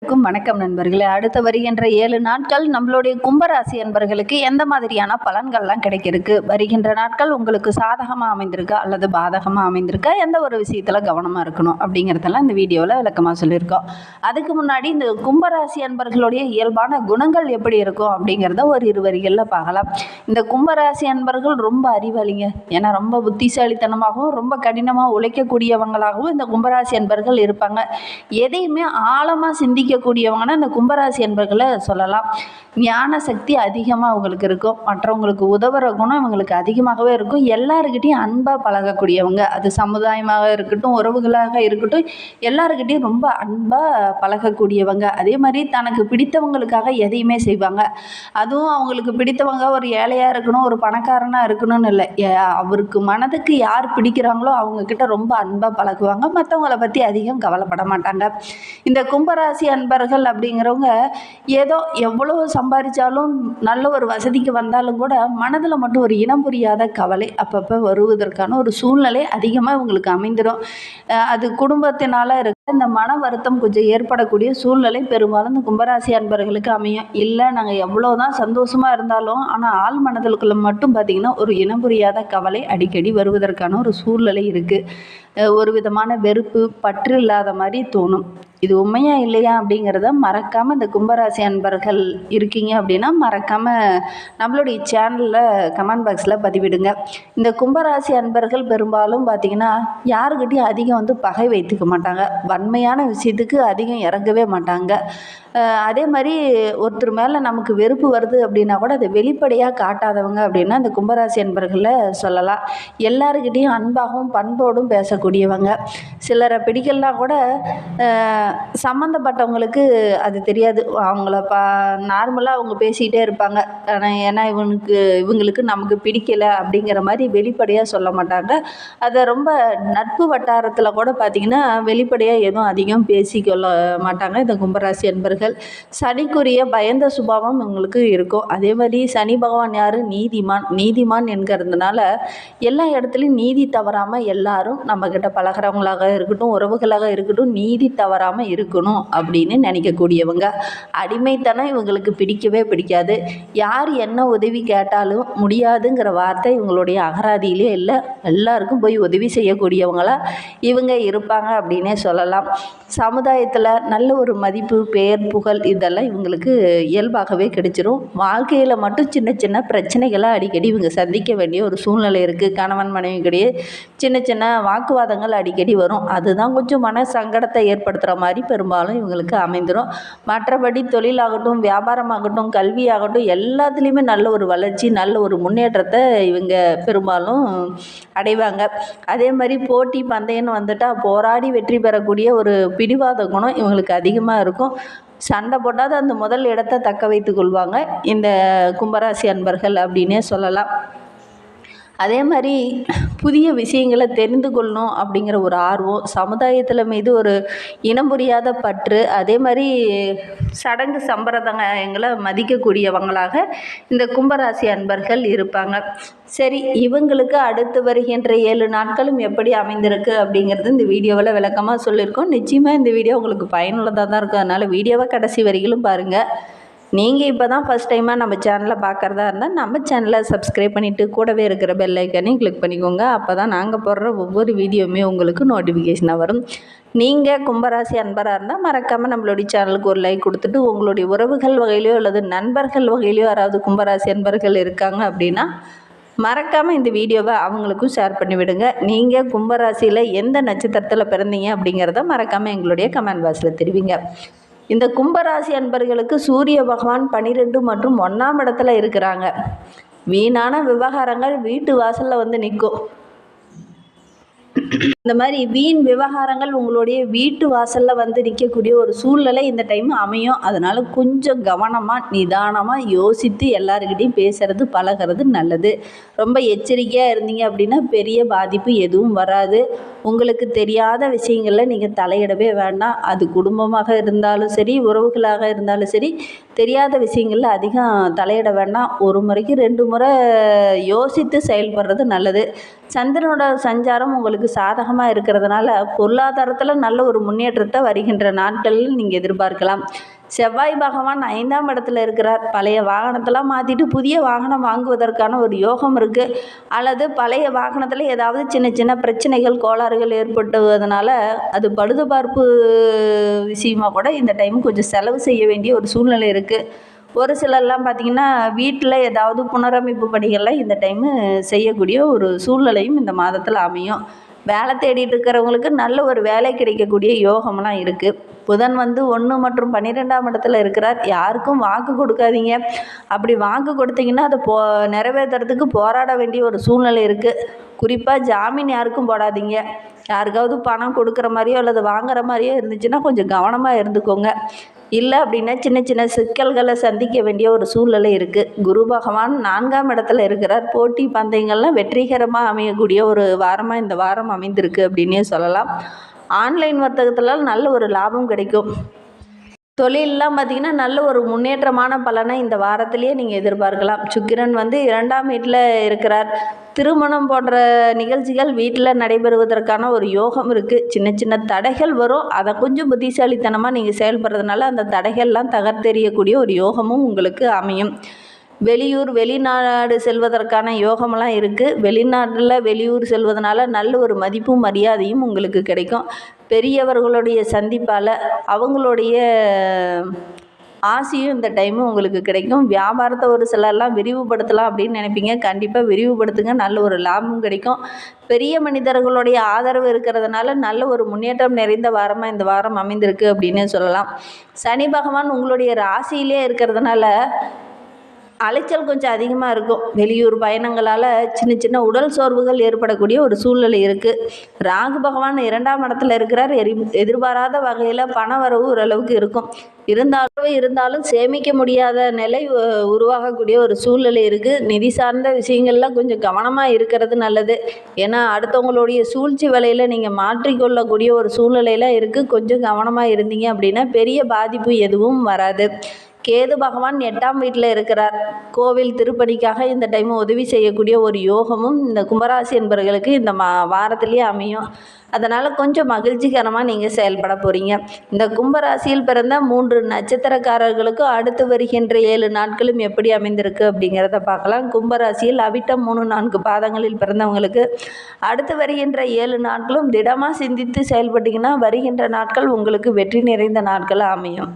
வணக்கம் நண்பர்களே. அடுத்து வருகின்ற 7 நாட்கள் நம்மளுடைய கும்பராசி அன்பர்களுக்கு எந்த மாதிரியான பலன்கள்லாம் கிடைக்கிறதுக்கு, வருகின்ற நாட்கள் உங்களுக்கு சாதகமாக அமைந்திருக்கா அல்லது பாதகமாக அமைந்திருக்கா, எந்த ஒரு விஷயத்தில் கவனமாக இருக்கணும் அப்படிங்கிறதெல்லாம் இந்த வீடியோவில் விளக்கமாக சொல்லியிருக்கோம். அதுக்கு முன்னாடி இந்த கும்பராசி அன்பர்களுடைய இயல்பான குணங்கள் எப்படி இருக்கும் அப்படிங்கிறத ஒரு 2 வரிகளில் பார்க்கலாம். இந்த கும்பராசி அன்பர்கள் ரொம்ப அறிவாளிங்க. ஏன்னா ரொம்ப புத்திசாலித்தனமாகவும் ரொம்ப கடினமாக உழைக்கக்கூடியவங்களாகவும் இந்த கும்பராசி அன்பர்கள் இருப்பாங்க. எதையுமே ஆழமாக சிந்திக்கக்கூடியவங்கன்னா இந்த கும்பராசி அன்பர்களை சொல்லலாம். ஞான சக்தி அதிகமாக அவங்களுக்கு இருக்கும். மற்றவங்களுக்கு உதவுற குணம் இவங்களுக்கு அதிகமாகவே இருக்கும். எல்லாருக்கிட்டையும் அன்பாக பழகக்கூடியவங்க, அது சமுதாயமாக இருக்கட்டும், உறவுகளாக இருக்கட்டும், எல்லாருக்கிட்டையும் ரொம்ப அன்பாக பழகக்கூடியவங்க. அதே மாதிரி தனக்கு பிடித்தவங்களுக்காக எதையுமே செய்வாங்க. அதுவும் அவங்களுக்கு பிடித்தவங்க ஒரு ஏழையாக இருக்கணும், ஒரு பணக்காரனாக இருக்கணும்னு இல்லை. அவருக்கு மனதுக்கு யார் பிடிக்கிறாங்களோ அவங்கக்கிட்ட ரொம்ப அன்பாக பழகுவாங்க. மற்றவங்களை பற்றி அதிகம் கவலைப்பட மாட்டாங்க. இந்த கும்பராசி அன்பர்கள் அப்படிங்கிறவங்க ஏதோ எவ்வளோ சம்பாதிச்சாலும் நல்ல ஒரு வசதிக்கு வந்தாலும் கூட மனதில் மட்டும் ஒரு இனம் புரியாத கவலை அப்பப்போ வருவதற்கான ஒரு சூழ்நிலை அதிகமாக இவங்களுக்கு அமைந்துடும். அது குடும்பத்தினால இருக்க இந்த மன வருத்தம் கொஞ்சம் ஏற்படக்கூடிய சூழ்நிலை பெரும்பாலும் இந்த கும்பராசி அன்பர்களுக்கு அமையும். இல்லை நாங்கள் எவ்வளோதான் சந்தோஷமாக இருந்தாலும் ஆனால் ஆள் மனதிற்குள்ள மட்டும் பார்த்திங்கன்னா ஒரு இனம் புரியாத கவலை அடிக்கடி வருவதற்கான ஒரு சூழ்நிலை இருக்குது. ஒரு விதமான வெறுப்பு, பற்று இல்லாத மாதிரி தோணும். இது உண்மையா இல்லையா அப்படிங்கிறத மறக்காமல் இந்த கும்பராசி அன்பர்கள் இருக்கீங்க அப்படின்னா மறக்காமல் நம்மளுடைய சேனலில் கமெண்ட் பாக்ஸில் பதிவிடுங்க. இந்த கும்பராசி அன்பர்கள் பெரும்பாலும் பார்த்திங்கன்னா யாருக்கிட்டையும் அதிகம் பகை வைத்துக்க மாட்டாங்க. வன்மையான விஷயத்துக்கு அதிகம் இறங்கவே மாட்டாங்க. அதே மாதிரி ஒருத்தர் மேலே நமக்கு வெறுப்பு வருது அப்படின்னா கூட அதை வெளிப்படையாக காட்டாதவங்க அப்படின்னா இந்த கும்பராசி அன்பர்களை சொல்லலாம். எல்லாருக்கிட்டையும் அன்பாகவும் பண்போடும் பேசக்கூடியவங்க. சிலரை பிடிக்கலாம் கூட சம்மந்தப்பட்டவங்களுக்கு அது தெரியாது. அவங்கள நார்மலாக அவங்க பேசிக்கிட்டே இருப்பாங்க. ஆனால் ஏன்னா இவங்களுக்கு நமக்கு பிடிக்கலை அப்படிங்கிற மாதிரி வெளிப்படையாக சொல்ல மாட்டாங்க. அதை ரொம்ப நட்பு வட்டாரத்தில் கூட பார்த்திங்கன்னா வெளிப்படையாக எதுவும் அதிகம் பேசிக்கொள்ள மாட்டாங்க இந்த கும்பராசி அன்பர்கள். சனிக்குரிய பயந்த சுபாவம் இவங்களுக்கு இருக்கும். அதே மாதிரி சனி பகவான் யார்? நீதிமான் என்கிறதுனால எல்லா இடத்துலையும் நீதி தவறாமல் எல்லாரும் நம்மக்கிட்ட பழகிறவங்களாக இருக்கட்டும், உறவுகளாக இருக்கட்டும், நீதி தவறாமல் இருக்கணும் அப்படின்னு நினைக்கக்கூடியவங்க. அடிமைத்தனம் இவங்களுக்கு பிடிக்கவே பிடிக்காது. யார் என்ன உதவி கேட்டாலும் முடியாதுங்கிற வார்த்தை இவங்களுடைய அகராதியிலே இல்லை. எல்லாருக்கும் போய் உதவி செய்யக்கூடியவங்களா இவங்க இருப்பாங்க அப்படின்னே சொல்லலாம். சமுதாயத்தில் நல்ல ஒரு மதிப்பு, பெயர், புகழ் இதெல்லாம் இவங்களுக்கு இயல்பாகவே கிடைச்சிரும். வாழ்க்கையில் மட்டும் சின்ன சின்ன பிரச்சனைகளை அடிக்கடி இவங்க சந்திக்க வேண்டிய ஒரு சூழ்நிலை இருக்குது. கணவன் மனைவிக்கிடையே சின்ன சின்ன வாக்குவாதங்கள் அடிக்கடி வரும். அதுதான் கொஞ்சம் மன சங்கடத்தை ஏற்படுத்துகிற மாதிரி பெரும்பாலும் இவங்களுக்கு அமைந்துடும். மற்றபடி தொழிலாகட்டும், வியாபாரமாகட்டும், கல்வியாகட்டும் எல்லாத்துலேயுமே நல்ல ஒரு வளர்ச்சி, நல்ல ஒரு முன்னேற்றத்தை இவங்க பெரும்பாலும் அடைவாங்க. அதே மாதிரி போட்டி பந்தயம்னு வந்துட்டால் போராடி வெற்றி பெறக்கூடிய ஒரு பிடிவாத குணம் இவங்களுக்கு அதிகமாக இருக்கும். சண்டை போட்டால் அந்த முதல் இடத்தை தக்க வைத்து கொள்வாங்க இந்த கும்பராசி அன்பர்கள் அப்படின்னே சொல்லலாம். அதே மாதிரி புதிய விஷயங்களை தெரிந்து கொள்ளணும் அப்படிங்கிற ஒரு ஆர்வம், சமுதாயத்தில் மீது ஒரு இனம் புரியாத பற்று, அதே மாதிரி சடங்கு சம்பிரதாயங்களை மதிக்கக்கூடியவங்களாக இந்த கும்பராசி அன்பர்கள் இருப்பாங்க. சரி, இவங்களுக்கு அடுத்து வருகின்ற 7 நாட்களும் எப்படி அமைந்திருக்கு அப்படிங்கிறது இந்த வீடியோவில் விளக்கமாக சொல்லியிருக்கோம். நிச்சயமாக இந்த வீடியோ உங்களுக்கு பயனுள்ளதாக தான் இருக்கும். அதனால் வீடியோவை கடைசி வரையிலும் பாருங்கள். நீங்கள் இப்போ தான் ஃபஸ்ட் டைமாக நம்ம சேனலை பார்க்குறதா இருந்தால் நம்ம சேனலை சப்ஸ்கிரைப் பண்ணிவிட்டு கூடவே இருக்கிற பெல் ஐக்கானையும் கிளிக் பண்ணிக்கோங்க. அப்போ தான் நாங்கள் போடுற ஒவ்வொரு வீடியோவுமே உங்களுக்கு நோட்டிஃபிகேஷனாக வரும். நீங்கள் கும்பராசி அன்பராக இருந்தால் மறக்காமல் நம்மளுடைய சேனலுக்கு ஒரு லைக் கொடுத்துட்டு உங்களுடைய உறவுகள் வகையிலையோ அல்லது நண்பர்கள் வகையிலையோ யாராவது கும்பராசி அன்பர்கள் இருக்காங்க அப்படின்னா மறக்காமல் இந்த வீடியோவை அவங்களுக்கும் ஷேர் பண்ணிவிடுங்க. நீங்கள் கும்பராசியில் எந்த நட்சத்திரத்தில் பிறந்தீங்க அப்படிங்கிறத மறக்காமல் எங்களுடைய கமெண்ட் பாக்ஸில் தெரிவிங்க. இந்த கும்பராசி அன்பர்களுக்கு சூரிய பகவான் 12 மற்றும் 1ஆம் இடத்துல இருக்கிறாங்க. வீணான விவகாரங்கள் வீட்டு வாசலில் நிற்கும். இந்த மாதிரி வீண் விவகாரங்கள் உங்களுடைய வீட்டு வாசலில் நிற்கக்கூடிய ஒரு சூழ்நிலை இந்த டைம் அமையும். அதனால் கொஞ்சம் கவனமாக நிதானமாக யோசித்து எல்லாருக்கிட்டையும் பேசுகிறது பழகிறது நல்லது. ரொம்ப எச்சரிக்கையாக இருந்தீங்க அப்படின்னா பெரிய பாதிப்பு எதுவும் வராது. உங்களுக்கு தெரியாத விஷயங்களில் நீங்கள் தலையிடவே வேண்டாம். அது குடும்பமாக இருந்தாலும் சரி, உறவுகளாக இருந்தாலும் சரி, தெரியாத விஷயங்களில் அதிகம் தலையிட வேண்டாம். ஒரு முறைக்கு 2 முறை யோசித்து செயல்படுறது நல்லது. சந்திரனோட சஞ்சாரம் உங்களுக்கு சாதகமாக இருக்கிறதுனால பொருளாதாரத்தில் நல்ல ஒரு முன்னேற்றத்தை வருகின்ற நாட்களில் நீங்கள் எதிர்பார்க்கலாம். செவ்வாய் பகவான் 5ஆம் இடத்துல இருக்கிறார். பழைய வாகனத்தெல்லாம் மாற்றிட்டு புதிய வாகனம் வாங்குவதற்கான ஒரு யோகம் இருக்குது. அல்லது பழைய வாகனத்தில் ஏதாவது சின்ன சின்ன பிரச்சனைகள் கோளாறுகள் ஏற்பட்டுவதனால அது பழுதுபார்ப்பு விஷயமா கூட இந்த டைம் கொஞ்சம் செலவு செய்ய வேண்டிய ஒரு சூழ்நிலை இருக்குது. ஒரு சிலர்லாம் பார்த்திங்கன்னா வீட்டில் ஏதாவது புனரமைப்பு பணிகள்லாம் இந்த டைமு செய்யக்கூடிய ஒரு சூழ்நிலையும் இந்த மாதத்தில் அமையும். வேலை தேடிட்டு இருக்கிறவங்களுக்கு நல்ல ஒரு வேலை கிடைக்கக்கூடிய யோகம்லாம் இருக்குது. புதன் 1 மற்றும் 12ஆம் இடத்துல இருக்கிறார். யாருக்கும் வாக்கு கொடுக்காதீங்க. அப்படி வாக்கு கொடுத்தீங்கன்னா அதை நிறைவேற்றுறதுக்கு போராட வேண்டிய ஒரு சூழ்நிலை இருக்குது. குறிப்பாக ஜாமீன் யாருக்கும் போடாதீங்க. யாருக்காவது பணம் கொடுக்குற மாதிரியோ அல்லது வாங்குற மாதிரியோ இருந்துச்சுன்னா கொஞ்சம் கவனமாக இருந்துக்கோங்க. இல்லை அப்படின்னா சின்ன சின்ன சிக்கல்களை சந்திக்க வேண்டிய ஒரு சூழ்நிலை இருக்குது. குரு பகவான் 4ஆம் இடத்துல இருக்கிறார். போட்டி பந்தயங்கள்லாம் வெற்றிகரமாக அமையக்கூடிய ஒரு வாரமாக இந்த வாரம் அமைந்திருக்கு அப்படின்னே சொல்லலாம். ஆன்லைன் வர்த்தகத்தில் நல்ல ஒரு லாபம் கிடைக்கும். தொழிலெலாம் பார்த்திங்கன்னா நல்ல ஒரு முன்னேற்றமான பலனை இந்த வாரத்திலேயே நீங்கள் எதிர்பார்க்கலாம். சுக்கிரன் 2ஆம் வீட்டில் இருக்கிறார். திருமணம் போன்ற நிகழ்ச்சிகள் வீட்டில் நடைபெறுவதற்கான ஒரு யோகம் இருக்குது. சின்ன சின்ன தடைகள் வரும். அதை கொஞ்சம் புத்திசாலித்தனமாக நீங்கள் செயல்படுறதுனால அந்த தடைகள்லாம் தகர்த்தெறியக்கூடிய ஒரு யோகமும் உங்களுக்கு அமையும். வெளியூர் வெளிநாடு செல்வதற்கான யோகமெல்லாம் இருக்குது. வெளிநாட்டில் வெளியூர் செல்வதனால நல்ல ஒரு மதிப்பும் மரியாதையும் உங்களுக்கு கிடைக்கும். பெரியவர்களுடைய சந்திப்பால் அவங்களுடைய ஆசையும் இந்த டைமு உங்களுக்கு கிடைக்கும். வியாபாரத்தை ஒரு சிலர்லாம் விரிவுபடுத்தலாம் அப்படின்னு நினைப்பீங்க. கண்டிப்பாக விரிவுபடுத்துங்க. நல்ல ஒரு லாபம் கிடைக்கும். பெரிய மனிதர்களுடைய ஆதரவு இருக்கிறதுனால நல்ல ஒரு முன்னேற்றம் நிறைந்த வாரமாக இந்த வாரம் அமைந்திருக்கு அப்படின்னு சொல்லலாம். சனி பகவான் உங்களுடைய ராசியிலே இருக்கிறதுனால அலைச்சல் கொஞ்சம் அதிகமாக இருக்கும். வெளியூர் பயணங்களால் சின்ன சின்ன உடல் சோர்வுகள் ஏற்படக்கூடிய ஒரு சூழ்நிலை இருக்குது. ராகு பகவான் 2ஆம் இடத்துல இருக்கிறார். எதிர்பாராத வகையில் பண வரவு ஓரளவுக்கு இருக்கும். இருந்தாலும் சேமிக்க முடியாத நிலை உருவாகக்கூடிய ஒரு சூழ்நிலை இருக்குது. நிதி சார்ந்த விஷயங்கள்லாம் கொஞ்சம் கவனமாக இருக்கிறது நல்லது. ஏன்னா அடுத்தவங்களுடைய சூழ்ச்சி வலையில் நீங்கள் மாற்றிக்கொள்ளக்கூடிய ஒரு சூழ்நிலையில் இருக்குது. கொஞ்சம் கவனமாக இருந்தீங்க அப்படின்னா பெரிய பாதிப்பு எதுவும் வராது. கேது பகவான் 8ஆம் வீட்டில் இருக்கிறார். கோவில் திருப்பணிக்காக இந்த டைம் உதவி செய்யக்கூடிய ஒரு யோகமும் இந்த கும்பராசி என்பவர்களுக்கு இந்த வாரத்திலேயே அமையும். அதனால் கொஞ்சம் மகிழ்ச்சிகரமாக நீங்கள் செயல்பட போகிறீங்க. இந்த கும்பராசியில் பிறந்த 3 நட்சத்திரக்காரர்களுக்கும் அடுத்து வருகின்ற 7 நாட்களும் எப்படி அமைந்திருக்கு அப்படிங்கிறத பார்க்கலாம். கும்பராசியில் அவிட்டம் 3, 4 பாதங்களில் பிறந்தவங்களுக்கு அடுத்து வருகின்ற 7 நாட்களும் திடமாக சிந்தித்து செயல்பட்டிங்கன்னா வருகின்ற நாட்கள் உங்களுக்கு வெற்றி நிறைந்த நாட்களாக அமையும்.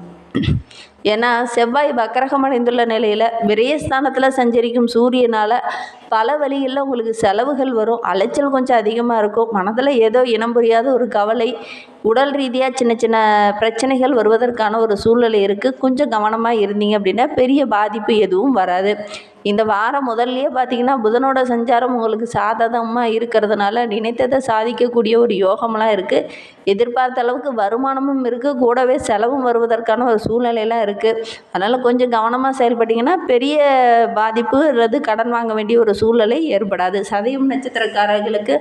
ஏன்னா செவ்வாய் வக்கரகம் அடைந்துள்ள நிலையில் விரயஸ்தானத்தில் சஞ்சரிக்கும் சூரியனால் பல வழிகளில் உங்களுக்கு செலவுகள் வரும். அலைச்சல் கொஞ்சம் அதிகமாக இருக்கும். மனதில் ஏதோ இனம் புரியாத ஒரு கவலை, உடல் ரீதியாக சின்ன சின்ன பிரச்சனைகள் வருவதற்கான ஒரு சூழ்நிலை இருக்குது. கொஞ்சம் கவனமாக இருந்தீங்க அப்படின்னா பெரிய பாதிப்பு எதுவும் வராது. இந்த வாரம் முதல்லையே பார்த்திங்கன்னா புதனோட சஞ்சாரம் உங்களுக்கு சாதகமாக இருக்கிறதுனால நினைத்ததை சாதிக்கக்கூடிய ஒரு யோகமெல்லாம் இருக்குது. எதிர்பார்த்த அளவுக்கு வருமானமும் இருக்குது. கூடவே செலவும் வருவதற்கான ஒரு சூழ்நிலையெல்லாம் இருக்குது. அதனால் கொஞ்சம் கவனமாக செயல்பட்டிங்கன்னா பெரிய பாதிப்புறது கடன் வாங்க வேண்டிய ஒரு சூழ்நிலை ஏற்படாது. சதயம் நட்சத்திரக்காரர்களுக்கு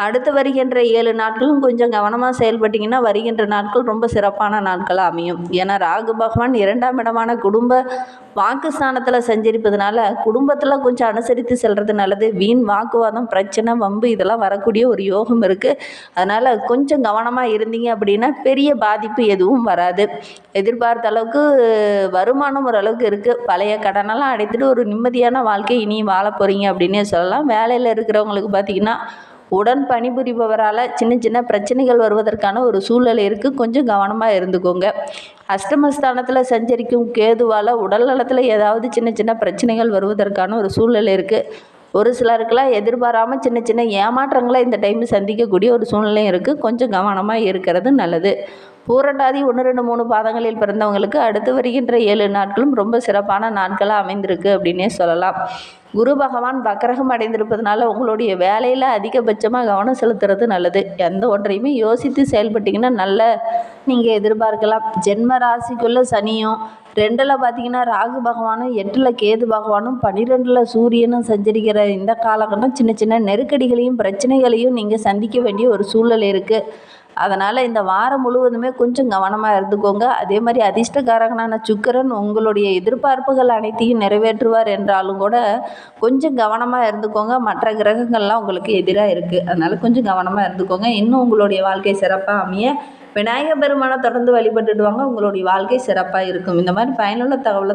அடுத்து வருகின்ற 7 நாட்களும் கொஞ்சம் கவனமாக செயல்பட்டிங்கன்னா வருகின்ற நாட்கள் ரொம்ப சிறப்பான நாட்களாக அமையும். ஏன்னா ராகு பகவான் 2ஆம் இடமான குடும்ப வாக்குஸ்தானத்தில் சஞ்சரிப்பதுனால குடும்பத்தில் கொஞ்சம் அனுசரித்து செல்வது நல்லது. வீண் வாக்குவாதம், பிரச்சனை, வம்பு இதெல்லாம் வரக்கூடிய ஒரு யோகம் இருக்குது. அதனால் கொஞ்சம் கவனமாக இருந்தீங்க அப்படின்னா பெரிய பாதிப்பு எதுவும் வராது. எதிர்பார்த்த அளவுக்கு வருமானம் ஓரளவுக்கு இருக்குது. பழைய கடனெல்லாம் அடைத்துட்டு ஒரு நிம்மதியான வாழ்க்கை இனி வாழ போகிறீங்க அப்படின்னே சொல்லலாம். வேலையில் இருக்கிறவங்களுக்கு பார்த்திங்கன்னா உடன் பணிபுரிபவரால் சின்ன சின்ன பிரச்சனைகள் வருவதற்கான ஒரு சூழ்நிலை இருக்குது. கொஞ்சம் கவனமாக இருந்துக்கோங்க. அஷ்டமஸ்தானத்தில் சஞ்சரிக்கும் கேதுவால் உடல் நலத்தில் ஏதாவது சின்ன சின்ன பிரச்சனைகள் வருவதற்கான ஒரு சூழ்நிலை இருக்குது. ஒரு சிலருக்கெல்லாம் எதிர்பாராமல் சின்ன சின்ன ஏமாற்றங்களை இந்த டைம் சந்திக்கக்கூடிய ஒரு சூழ்நிலையும் இருக்குது. கொஞ்சம் கவனமாக இருக்கிறது நல்லது. பூரட்டாதி 1, 2, 3 பாதங்களில் பிறந்தவங்களுக்கு அடுத்து வருகின்ற 7 நாட்களும் ரொம்ப சிறப்பான நாட்களாக அமைந்திருக்கு அப்படின்னே சொல்லலாம். குரு பகவான் வக்கரகம் அடைந்திருப்பதனால உங்களுடைய வேலையில் அதிகபட்சமாக கவனம் செலுத்துறது நல்லது. எந்த ஒன்றையுமே யோசித்து செயல்பட்டிங்கன்னா நல்ல நீங்கள் எதிர்பார்க்கலாம். ஜென்ம ராசிக்குள்ளே சனியும் 2ல் பார்த்திங்கன்னா ராகு பகவானும் 8ல் கேது பகவானும் 12ல் சூரியனும் சஞ்சரிக்கிற இந்த காலகட்டம் சின்ன சின்ன நெருக்கடிகளையும் பிரச்சனைகளையும் நீங்கள் சந்திக்க வேண்டிய ஒரு சூழ்நிலை இருக்குது. அதனால் இந்த வாரம் முழுவதுமே கொஞ்சம் கவனமாக இருந்துக்கோங்க. அதே மாதிரி அதிர்ஷ்டகாரகனான சுக்கிரன் உங்களுடைய எதிர்பார்ப்புகள் அனைத்தையும் நிறைவேற்றுவார் என்றாலும் கூட கொஞ்சம் கவனமாக இருந்துக்கோங்க. மற்ற கிரகங்கள்லாம் உங்களுக்கு எதிராக இருக்குது, அதனால் கொஞ்சம் கவனமாக இருந்துக்கோங்க. இன்னும் உங்களுடைய வாழ்க்கை சிறப்பாக அமைய விநாயகர் பெருமானை தொடர்ந்து வழிபட்டுட்டு வாங்க. உங்களுடைய வாழ்க்கை சிறப்பாக இருக்கும். இந்த மாதிரி பயனுள்ள தகவலை